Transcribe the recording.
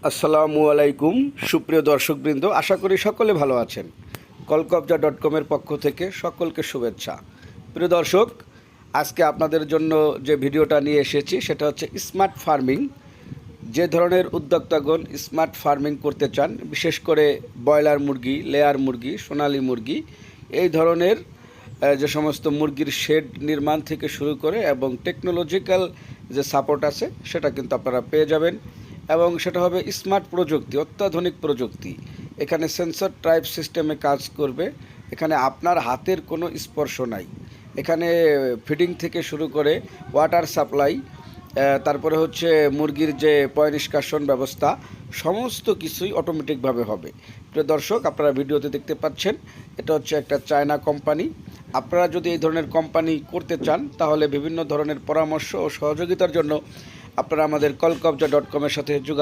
আসসালামু আলাইকুম সুপ্রিয় দর্শকবৃন্দ, আশা করি সকলে ভালো আছেন। কলকবজা.com-এর পক্ষ থেকে সকলকে শুভেচ্ছা। প্রিয় দর্শক, আজকে আপনাদের জন্য যে ভিডিওটা নিয়ে এসেছি সেটা হচ্ছে স্মার্ট ফার্মিং। যে ধরনের উদ্যোক্তাগণ স্মার্ট ফার্মিং করতে চান, বিশেষ করে ব্রয়লার মুরগি, লেয়ার মুরগি, সোনালী মুরগি, এই ধরনের যে সমস্ত মুরগির শেড নির্মাণ থেকে শুরু করে এবং টেকনোলজিক্যাল যে সাপোর্ট আছে সেটা কিন্তু আপনারা পেয়ে যাবেন। এবং সেটা হবে স্মার্ট প্রযুক্তি, অত্যাধুনিক প্রযুক্তি। এখানে সেন্সর টাইপ সিস্টেমে কাজ করবে। এখানে আপনার হাতের কোনো স্পর্শ নাই। এখানে ফিডিং থেকে শুরু করে ওয়াটার সাপ্লাই, তারপরে হচ্ছে মুরগির যে পয় নিষ্কাশন ব্যবস্থা, সমস্ত কিছুই অটোমেটিকভাবে হবে। প্রিয় দর্শক, আপনারা ভিডিওতে দেখতে পাচ্ছেন এটা হচ্ছে একটা চায়না কোম্পানি। আপনারা যদি এই ধরনের কোম্পানি করতে চান তাহলে বিভিন্ন ধরনের পরামর্শ ও সহযোগিতার জন্য আপনারা আমাদের কলকবজা.com-এর সাথে যোগাযোগ